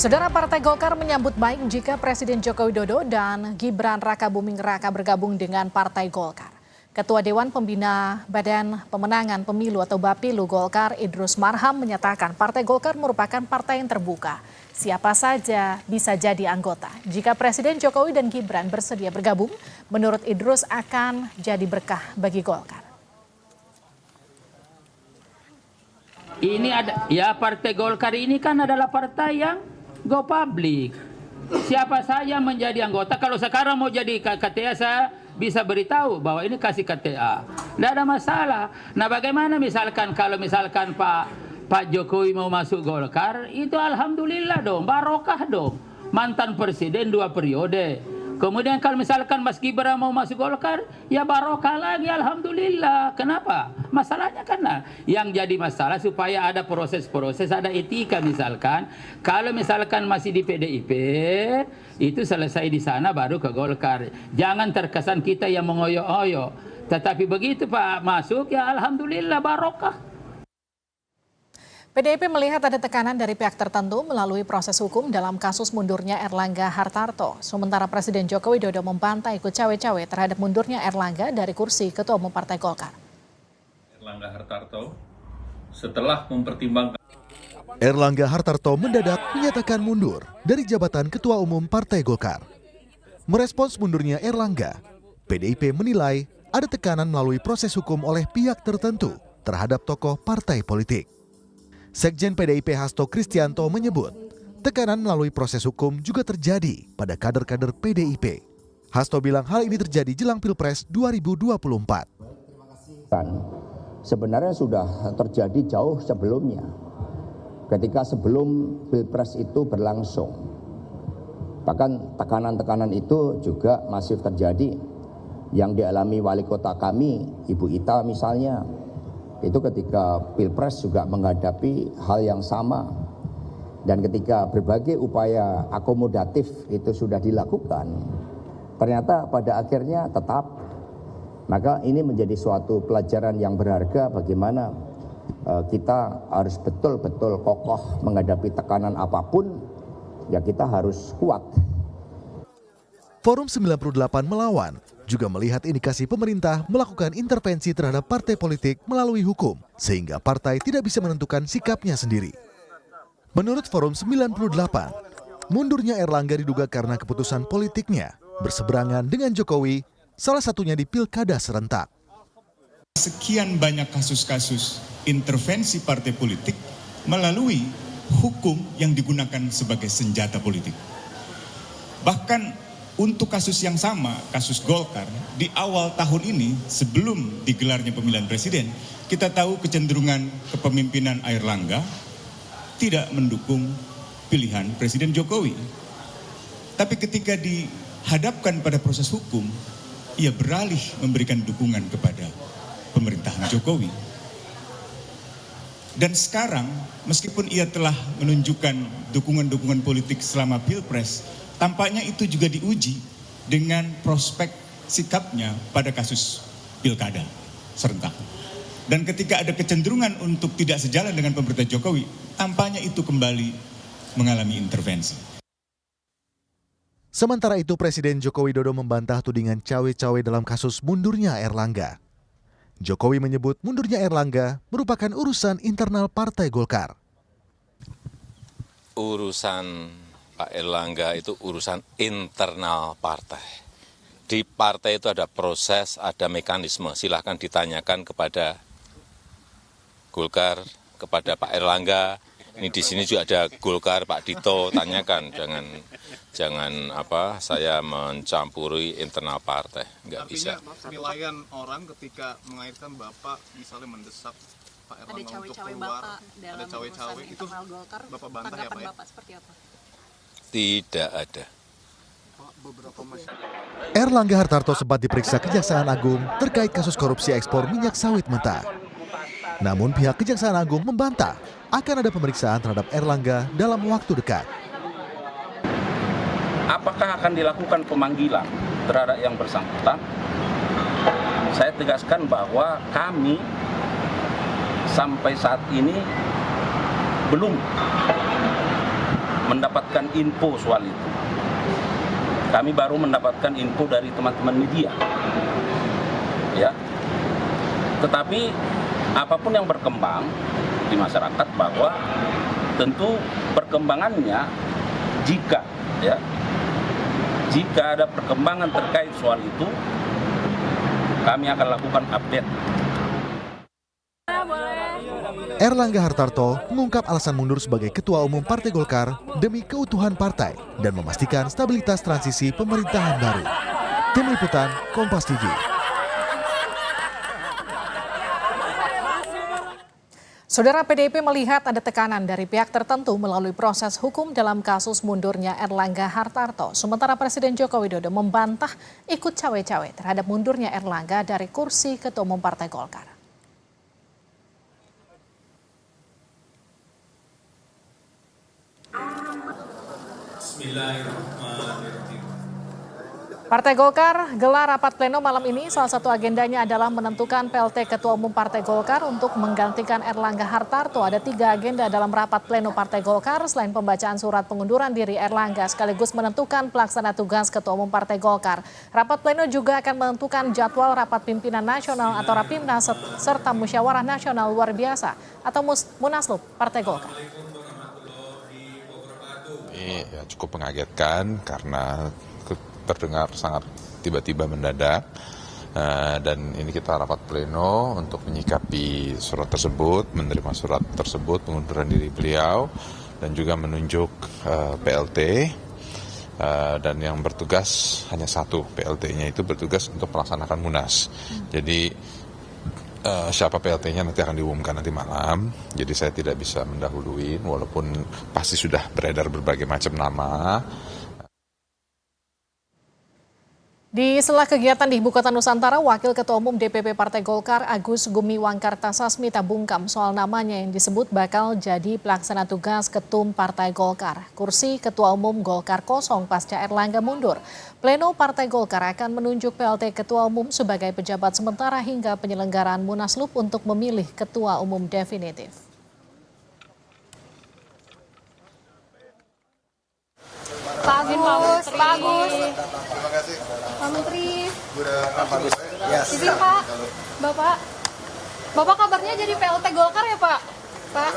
Saudara, Partai Golkar menyambut baik jika Presiden Joko Widodo dan Gibran Rakabuming Raka bergabung dengan Partai Golkar. Ketua Dewan Pembina Badan Pemenangan Pemilu atau Bapilu Golkar, Idrus Marham, menyatakan Partai Golkar merupakan partai yang terbuka. Siapa saja bisa jadi anggota. Jika Presiden Jokowi dan Gibran bersedia bergabung, menurut Idrus akan jadi berkah bagi Golkar. Ini ada, ya Partai Golkar ini kan adalah partai yang go public. Siapa saja menjadi anggota. Kalau sekarang mau jadi KTA, saya bisa beritahu bahwa ini kasih KTA. Tidak ada masalah. Nah, bagaimana misalkan kalau misalkan Pak Jokowi mau masuk Golkar, itu alhamdulillah dong, barokah dong. Mantan presiden 2 periode. Kemudian kalau misalkan Mas Gibran mau masuk Golkar, ya barokah lagi, alhamdulillah. Kenapa? Masalahnya karena yang jadi masalah supaya ada proses-proses, ada etika misalkan. Kalau misalkan masih di PDIP, itu selesai di sana baru ke Golkar. Jangan terkesan kita yang mengoyo-oyo. Tetapi begitu Pak masuk, ya alhamdulillah barokah. PDIP melihat ada tekanan dari pihak tertentu melalui proses hukum dalam kasus mundurnya Erlangga Hartarto. Sementara Presiden Joko Widodo membantah ikut cawe-cawe terhadap mundurnya Erlangga dari kursi Ketua Umum Partai Golkar. Erlangga Hartarto setelah mempertimbangkan Erlangga Hartarto mendadak menyatakan mundur dari jabatan Ketua Umum Partai Golkar. Merespons mundurnya Erlangga, PDIP menilai ada tekanan melalui proses hukum oleh pihak tertentu terhadap tokoh partai politik. Sekjen PDIP Hasto Kristianto menyebut, tekanan melalui proses hukum juga terjadi pada kader-kader PDIP. Hasto bilang hal ini terjadi jelang Pilpres 2024. Sebenarnya sudah terjadi jauh sebelumnya, ketika sebelum Pilpres itu berlangsung. Bahkan tekanan-tekanan itu juga masih terjadi yang dialami wali kota kami, Ibu Ita misalnya. Itu ketika Pilpres juga menghadapi hal yang sama. Dan ketika berbagai upaya akomodatif itu sudah dilakukan, ternyata pada akhirnya tetap. Maka ini menjadi suatu pelajaran yang berharga bagaimana kita harus betul-betul kokoh menghadapi tekanan apapun, ya kita harus kuat. Forum 98 melawan juga melihat indikasi pemerintah melakukan intervensi terhadap partai politik melalui hukum, sehingga partai tidak bisa menentukan sikapnya sendiri. Menurut Forum 98, mundurnya Erlangga diduga karena keputusan politiknya berseberangan dengan Jokowi, salah satunya di Pilkada serentak. Sekian banyak kasus-kasus intervensi partai politik melalui hukum yang digunakan sebagai senjata politik. Bahkan untuk kasus yang sama, kasus Golkar, di awal tahun ini sebelum digelarnya pemilihan presiden, kita tahu kecenderungan kepemimpinan Erlangga tidak mendukung pilihan Presiden Jokowi. Tapi ketika dihadapkan pada proses hukum, ia beralih memberikan dukungan kepada pemerintahan Jokowi. Dan sekarang, meskipun ia telah menunjukkan dukungan-dukungan politik selama Pilpres, tampaknya itu juga diuji dengan prospek sikapnya pada kasus Pilkada serentak. Dan ketika ada kecenderungan untuk tidak sejalan dengan pemerintah Jokowi, tampaknya itu kembali mengalami intervensi. Sementara itu, Presiden Joko Widodo membantah tudingan cawe-cawe dalam kasus mundurnya Erlangga. Jokowi menyebut mundurnya Erlangga merupakan urusan internal Partai Golkar. Urusan Pak Erlangga itu urusan internal partai. Di partai itu ada proses, ada mekanisme. Silahkan ditanyakan kepada Golkar, kepada Pak Erlangga. Ini di sini juga ada Golkar, Pak Dito, tanyakan. Jangan saya mencampuri internal partai. Enggak bisa. Penilaian orang ketika mengaitkan Bapak misalnya mendesak Pak Erlangga untuk keluar, ada cawe-cawe itu Bapak bantah ya Pak ya? Bapak seperti apa? Tidak ada. Erlangga Hartarto sempat diperiksa Kejaksaan Agung terkait kasus korupsi ekspor minyak sawit mentah. Namun pihak Kejaksaan Agung membantah akan ada pemeriksaan terhadap Erlangga dalam waktu dekat. Apakah akan dilakukan pemanggilan terhadap yang bersangkutan? Saya tegaskan bahwa kami sampai saat ini belum mendapatkan info soal itu. Kami baru mendapatkan info dari teman-teman media. Ya. Tetapi apapun yang berkembang di masyarakat, bahwa tentu perkembangannya jika ada perkembangan terkait soal itu, kami akan lakukan update. Erlangga Hartarto mengungkap alasan mundur sebagai Ketua Umum Partai Golkar demi keutuhan partai dan memastikan stabilitas transisi pemerintahan baru. Tim Liputan, Kompas TV. Saudara, PDIP melihat ada tekanan dari pihak tertentu melalui proses hukum dalam kasus mundurnya Erlangga Hartarto. Sementara Presiden Joko Widodo membantah ikut cawe-cawe terhadap mundurnya Erlangga dari kursi Ketua Umum Partai Golkar. Partai Golkar gelar rapat pleno malam ini. Salah satu agendanya adalah menentukan PLT Ketua Umum Partai Golkar untuk menggantikan Erlangga Hartarto. Ada 3 agenda dalam rapat pleno Partai Golkar selain pembacaan surat pengunduran diri Erlangga sekaligus menentukan pelaksana tugas Ketua Umum Partai Golkar. Rapat pleno juga akan menentukan jadwal rapat pimpinan nasional atau Rapimnas serta musyawarah nasional luar biasa atau Munaslup Partai Golkar. Ini ya cukup mengagetkan karena terdengar sangat tiba-tiba mendadak, dan ini kita rapat pleno untuk menyikapi surat tersebut, menerima surat tersebut, pengunduran diri beliau, dan juga menunjuk PLT, dan yang bertugas hanya satu, PLT-nya itu bertugas untuk melaksanakan Munas. Jadi siapa PLT-nya nanti akan diumumkan nanti malam, jadi saya tidak bisa mendahului walaupun pasti sudah beredar berbagai macam nama. Di sela kegiatan di Ibu Kota Nusantara, Wakil Ketua Umum DPP Partai Golkar Agus Gumiwang Kartasasmita bungkam soal namanya yang disebut bakal jadi pelaksana tugas Ketum Partai Golkar. Kursi Ketua Umum Golkar kosong pasca Erlangga mundur. Pleno Partai Golkar akan menunjuk PLT Ketua Umum sebagai pejabat sementara hingga penyelenggaraan Munaslup untuk memilih Ketua Umum definitif. Pak Agus. Terima kasih. Pak Menteri. Izin Pak, Bapak kabarnya jadi PLT Golkar ya Pak? Pak.